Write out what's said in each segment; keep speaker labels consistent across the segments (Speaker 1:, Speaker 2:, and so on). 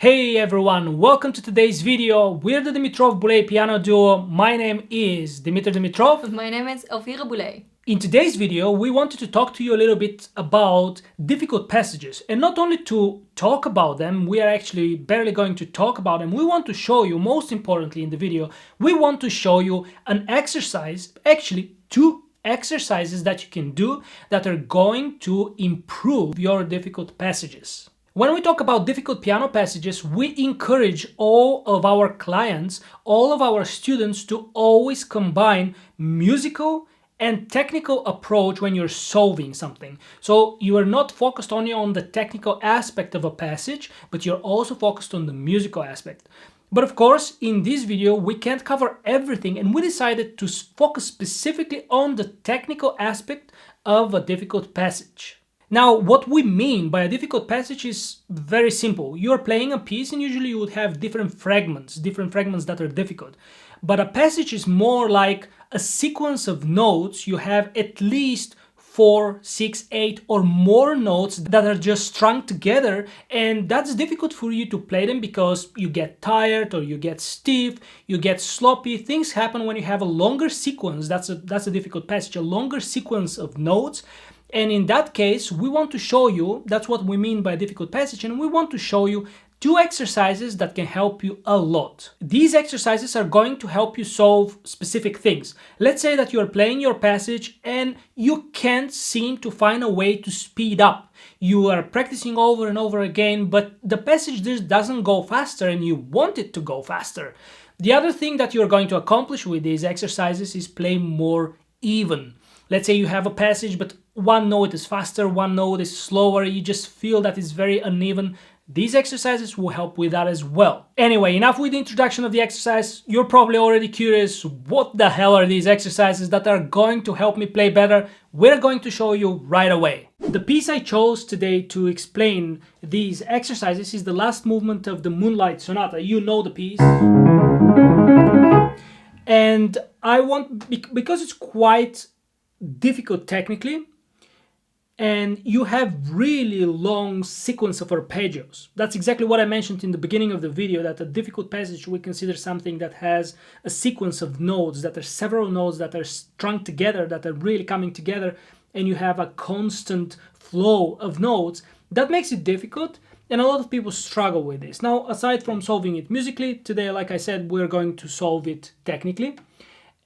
Speaker 1: Hey everyone, welcome to today's video. We're the Dimitrov-Boulay piano duo. My name is Dmitry Dimitrov.
Speaker 2: My name is Elvira Boulay.
Speaker 1: In today's video, we wanted to talk to you a little bit about difficult passages. And not only to talk about them, we are actually barely going to talk about them. We want to show you, most importantly in the video, we want to show you an exercise, actually two exercises that you can do that are going to improve your difficult passages. When we talk about difficult piano passages, we encourage all of our clients, all of our students to always combine musical and technical approach when you're solving something. So you are not focused only on the technical aspect of a passage, but you're also focused on the musical aspect. But of course, in this video, we can't cover everything, and we decided to focus specifically on the technical aspect of a difficult passage. Now, what we mean by a difficult passage is very simple. You're playing a piece and usually you would have different fragments that are difficult. But a passage is more like a sequence of notes. You have at least 4, 6, 8 or more notes that are just strung together, and that's difficult for you to play them because you get tired or you get stiff, you get sloppy. Things happen when you have a longer sequence. That's a difficult passage, a longer sequence of notes. And in that case, we want to show you, that's what we mean by difficult passage, and we want to show you two exercises that can help you a lot. These exercises are going to help you solve specific things. Let's say that you are playing your passage and you can't seem to find a way to speed up. You are practicing over and over again, but the passage just doesn't go faster and you want it to go faster. The other thing that you're going to accomplish with these exercises is play more even. Let's say you have a passage, but one note is faster, one note is slower, you just feel that it's very uneven. These exercises will help with that as well. Anyway, enough with the introduction of the exercise. You're probably already curious, what the hell are these exercises that are going to help me play better? We're going to show you right away. The piece I chose today to explain these exercises is the last movement of the Moonlight Sonata. You know the piece. And I want, because it's quite difficult technically, and you have really long sequence of arpeggios. That's exactly what I mentioned in the beginning of the video, that a difficult passage we consider something that has a sequence of notes, that are several notes that are strung together, that are really coming together, and you have a constant flow of notes. That makes it difficult, and a lot of people struggle with this. Now, aside from solving it musically, today, like I said, we're going to solve it technically.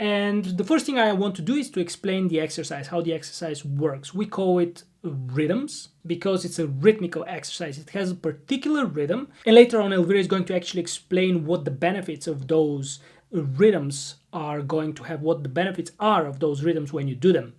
Speaker 1: And the first thing I want to do is to explain the exercise, how the exercise works. We call it rhythms because it's a rhythmical exercise. It has a particular rhythm. And later on, Elvira is going to actually explain what the benefits of those rhythms are going to have, what the benefits are of those rhythms when you do them.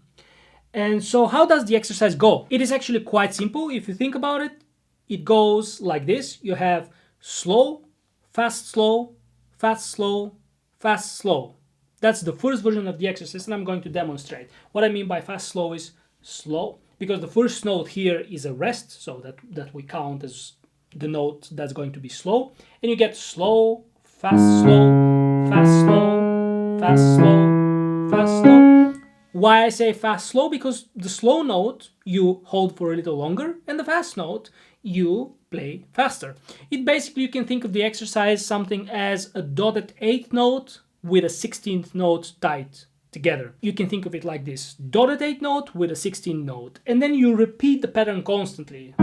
Speaker 1: And so how does the exercise go? It is actually quite simple. If you think about it, it goes like this. You have slow, fast, slow, fast, slow, fast, slow. That's the first version of the exercise, and I'm going to demonstrate. What I mean by fast, slow is slow, because the first note here is a rest, so that we count as the note that's going to be slow. And you get slow, fast, slow, fast, slow, fast, slow, fast, slow. Why I say fast, slow? Because the slow note you hold for a little longer, and the fast note you play faster. It basically, you can think of the exercise something as a dotted eighth note with a 16th note tied together. You can think of it like this: dotted 8th note with a 16th note, and then you repeat the pattern constantly.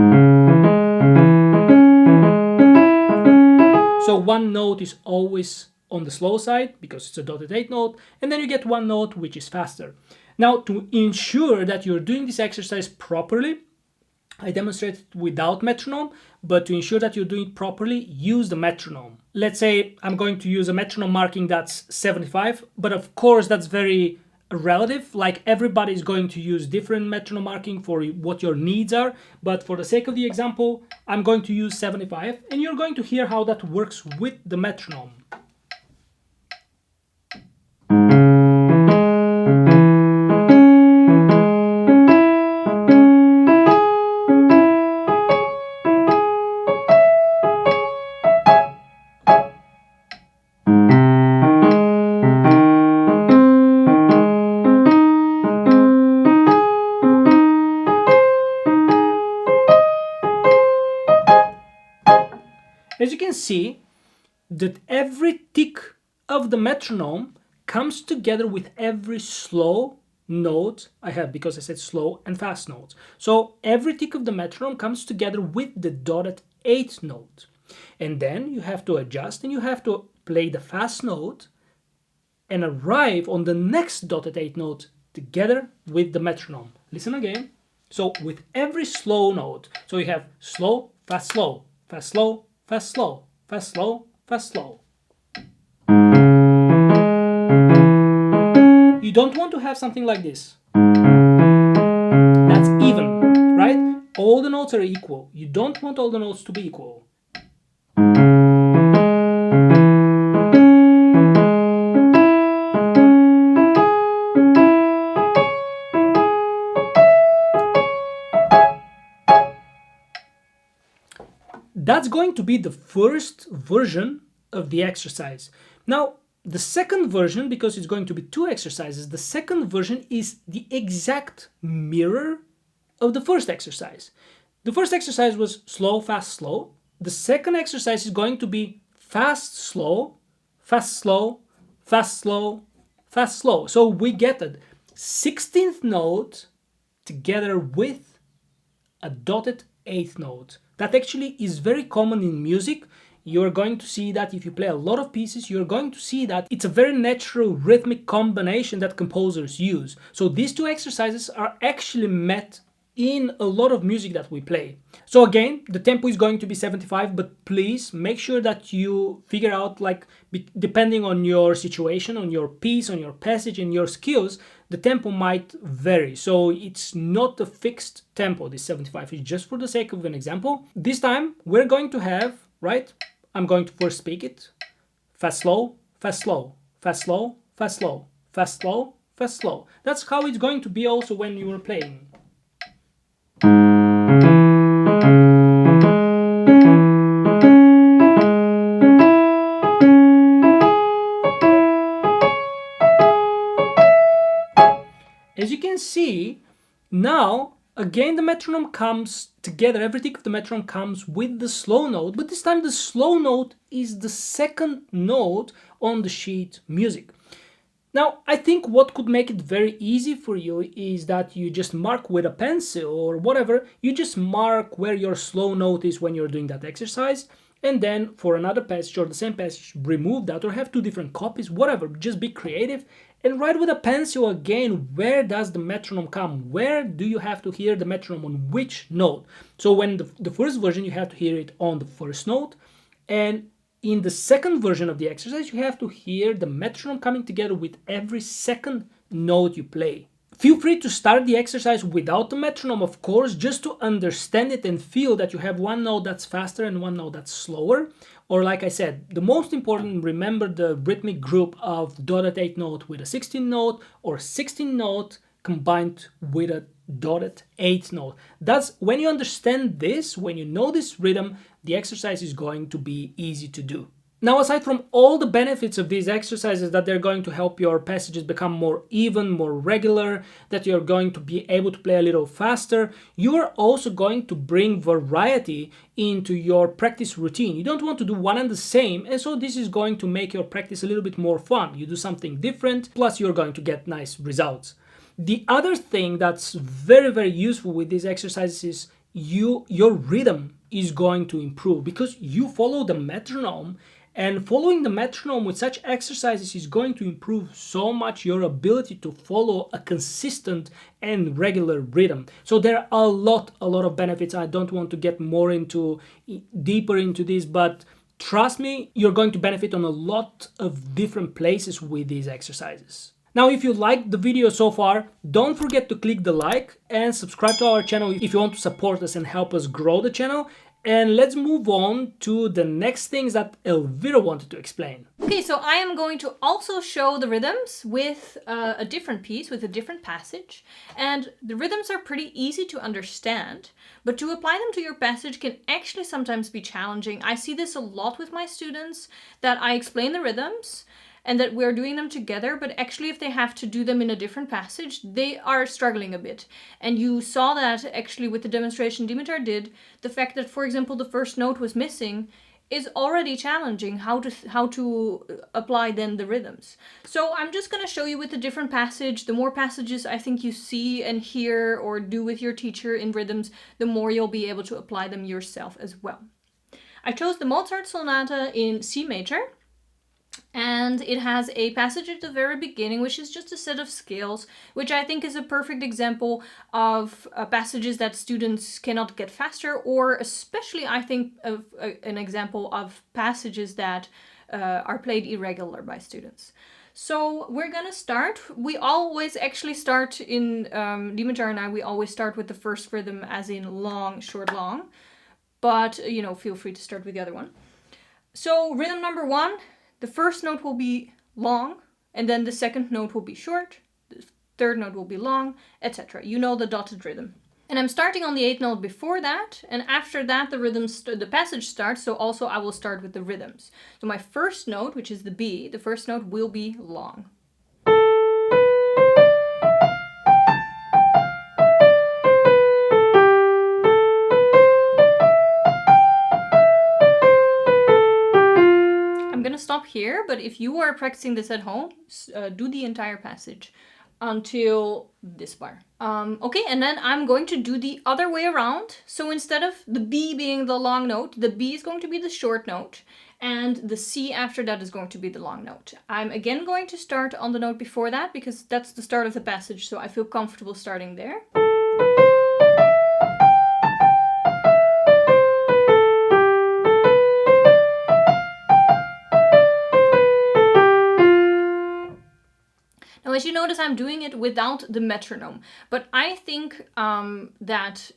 Speaker 1: So one note is always on the slow side because it's a dotted 8th note, and then you get one note which is faster. Now, to ensure that you're doing this exercise properly, I demonstrated without metronome, but to ensure that you're doing it properly, use the metronome. Let's say I'm going to use a metronome marking that's 75, but of course that's very relative. Like, everybody is going to use different metronome marking for what your needs are, but for the sake of the example, I'm going to use 75, and you're going to hear how that works with the metronome. As as you can see, that every tick of the metronome comes together with every slow note I have, because I said slow and fast notes. So every tick of the metronome comes together with the dotted eighth note. And then you have to adjust and you have to play the fast note and arrive on the next dotted eighth note together with the metronome. Listen again. So with every slow note, so you have slow, fast, slow, fast, slow, fast, slow, fast, slow, fast, slow. You don't want to have something like this. That's even, right? All the notes are equal. You don't want all the notes to be equal. That's going to be the first version of the exercise. Now, the second version, because it's going to be two exercises, the second version is the exact mirror of the first exercise. The first exercise was slow, fast, slow. The second exercise is going to be fast, slow, fast, slow, fast, slow, fast, slow. So we get a 16th note together with a dotted eighth note. That actually is very common in music. You're going to see that if you play a lot of pieces, you're going to see that it's a very natural rhythmic combination that composers use. So these two exercises are actually met in a lot of music that we play. So again, the tempo is going to be 75, but please make sure that you figure out, like, depending on your situation, on your piece, on your passage, and your skills, the tempo might vary. So it's not a fixed tempo, this 75 is just for the sake of an example. This time we're going to have, right, I'm going to first speak it. Fast, slow, fast, slow, fast, slow, fast, slow, fast, slow, fast, slow. That's how it's going to be also when you are playing. As you can see, now again the metronome comes together, every tick of the metronome comes with the slow note, but this time the slow note is the second note on the sheet music. Now, I think what could make it very easy for you is that you just mark with a pencil or whatever, you just mark where your slow note is when you're doing that exercise, and then for another passage or the same passage, remove that or have two different copies, whatever, just be creative and write with a pencil again, where does the metronome come? Where do you have to hear the metronome on which note? So when the first version, you have to hear it on the first note, and in the second version of the exercise, you have to hear the metronome coming together with every second note you play. Feel free to start the exercise without the metronome, of course, just to understand it and feel that you have one note that's faster and one note that's slower. Or like I said, the most important, remember the rhythmic group of dotted eighth note with a 16th note or 16th note combined with a dotted eighth note. That's when you understand this, when you know this rhythm, the exercise is going to be easy to do. Now, aside from all the benefits of these exercises, that they're going to help your passages become more even, more regular, that you're going to be able to play a little faster, you are also going to bring variety into your practice routine. You don't want to do one and the same, and so this is going to make your practice a little bit more fun. You do something different, plus you're going to get nice results. The other thing that's very, very useful with these exercises is your rhythm is going to improve because you follow the metronome. And following the metronome with such exercises is going to improve so much your ability to follow a consistent and regular rhythm. So there are a lot of benefits. I don't want to get deeper into this, but trust me, you're going to benefit on a lot of different places with these exercises. Now, if you liked the video so far, don't forget to click the like and subscribe to our channel if you want to support us and help us grow the channel. And let's move on to the next things that Elvira wanted to explain.
Speaker 2: Okay, so I am going to also show the rhythms with a different piece, with a different passage. And the rhythms are pretty easy to understand, but to apply them to your passage can actually sometimes be challenging. I see this a lot with my students, that I explain the rhythms and that we're doing them together, but actually if they have to do them in a different passage, they are struggling a bit. And you saw that actually with the demonstration Dimitar did, the fact that, for example, the first note was missing, is already challenging how to apply then the rhythms. So I'm just going to show you with a different passage. The more passages I think you see and hear or do with your teacher in rhythms, the more you'll be able to apply them yourself as well. I chose the Mozart Sonata in C major, and it has a passage at the very beginning, which is just a set of scales, which I think is a perfect example of passages that students cannot get faster, or especially I think of an example of passages that are played irregular by students. So we're gonna start. We always actually start in Dimitar and I, we always start with the first rhythm as in long, short, long. But, you know, feel free to start with the other one. So rhythm number 1, the first note will be long, and then the second note will be short, the third note will be long, etc. You know the dotted rhythm. And I'm starting on the 8th note before that, and after that the passage starts, so also I will start with the rhythms. So my first note, which is the B, the first note will be long. Stop here, but if you are practicing this at home, do the entire passage until this bar. Okay, and then I'm going to do the other way around. So instead of the B being the long note, the B is going to be the short note, and the C after that is going to be the long note. I'm again going to start on the note before that because that's the start of the passage, so I feel comfortable starting there. Now, as you notice, I'm doing it without the metronome, but I think that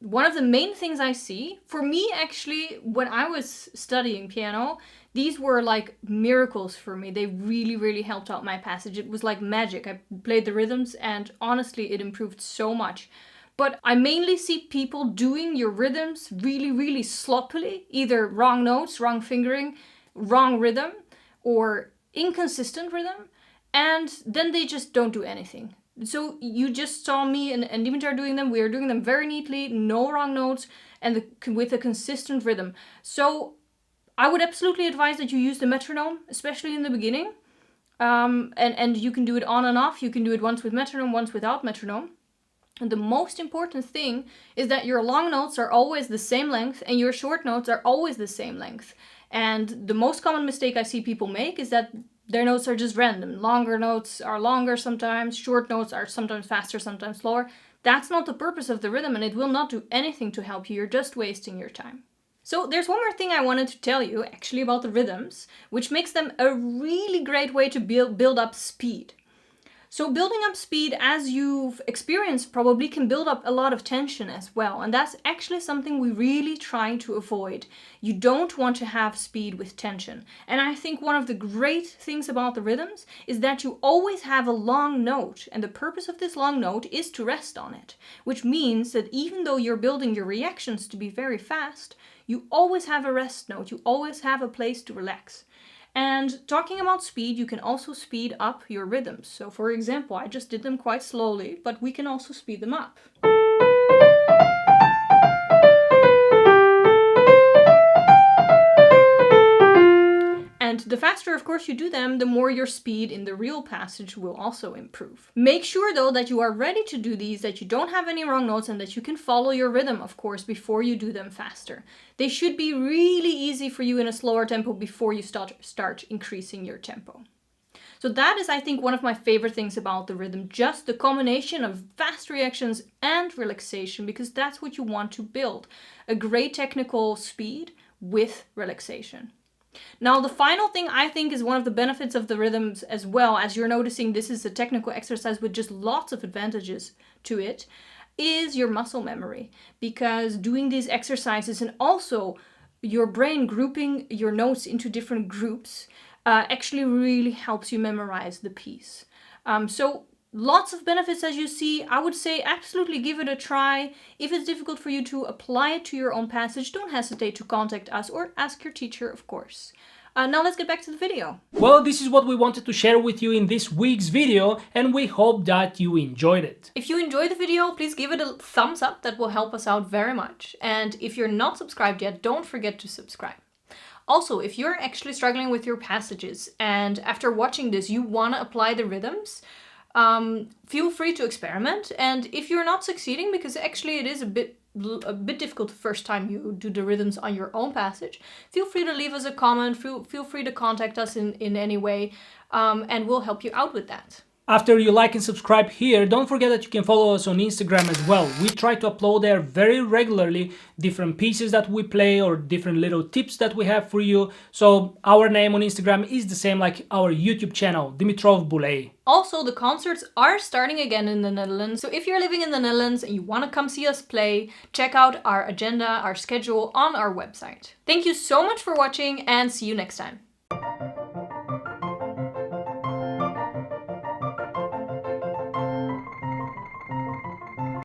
Speaker 2: one of the main things I see, for me actually, when I was studying piano, these were like miracles for me. They really, really helped out my passage. It was like magic. I played the rhythms and honestly, it improved so much. But I mainly see people doing your rhythms really, really sloppily, either wrong notes, wrong fingering, wrong rhythm, or inconsistent rhythm. And then they just don't do anything. So you just saw me and Dimitar doing them. We are doing them very neatly, no wrong notes, and with a consistent rhythm. So I would absolutely advise that you use the metronome, especially in the beginning. And you can do it on and off. You can do it once with metronome, once without metronome. And the most important thing is that your long notes are always the same length and your short notes are always the same length. And the most common mistake I see people make is that their notes are just random. Longer notes are longer sometimes, short notes are sometimes faster, sometimes slower. That's not the purpose of the rhythm, and it will not do anything to help you. You're just wasting your time. So there's one more thing I wanted to tell you actually about the rhythms, which makes them a really great way to build up speed. So building up speed, as you've experienced, probably can build up a lot of tension as well. And that's actually something we really try to avoid. You don't want to have speed with tension. And I think one of the great things about the rhythms is that you always have a long note. And the purpose of this long note is to rest on it, which means that even though you're building your reactions to be very fast, you always have a rest note. You always have a place to relax. And talking about speed, you can also speed up your rhythms. So for example, I just did them quite slowly, but we can also speed them up. And the faster, of course, you do them, the more your speed in the real passage will also improve. Make sure, though, that you are ready to do these, that you don't have any wrong notes, and that you can follow your rhythm, of course, before you do them faster. They should be really easy for you in a slower tempo before you start increasing your tempo. So that is, I think, one of my favorite things about the rhythm, just the combination of fast reactions and relaxation, because that's what you want to build. A great technical speed with relaxation. Now, the final thing I think is one of the benefits of the rhythms as well, as you're noticing this is a technical exercise with just lots of advantages to it, is your muscle memory. Because doing these exercises and also your brain grouping your notes into different groups actually really helps you memorize the piece. So lots of benefits, as you see. I would say absolutely give it a try. If it's difficult for you to apply it to your own passage, don't hesitate to contact us or ask your teacher, of course. Now let's get back to the video.
Speaker 1: Well, this is what we wanted to share with you in this week's video, and we hope that you enjoyed it.
Speaker 2: If you enjoyed the video, please give it a thumbs up. That will help us out very much. And if you're not subscribed yet, don't forget to subscribe. Also, if you're actually struggling with your passages and after watching this you want to apply the rhythms, feel free to experiment. And if you're not succeeding, because actually it is a bit difficult the first time you do the rhythms on your own passage, feel free to leave us a comment, feel free to contact us in any way, and we'll help you out with that.
Speaker 1: After you like and subscribe here, don't forget that you can follow us on Instagram as well. We try to upload there very regularly different pieces that we play or different little tips that we have for you. So our name on Instagram is the same like our YouTube channel, Dimitrov Boulay.
Speaker 2: Also, the concerts are starting again in the Netherlands. So if you're living in the Netherlands and you want to come see us play, check out our agenda, our schedule on our website. Thank you so much for watching and see you next time.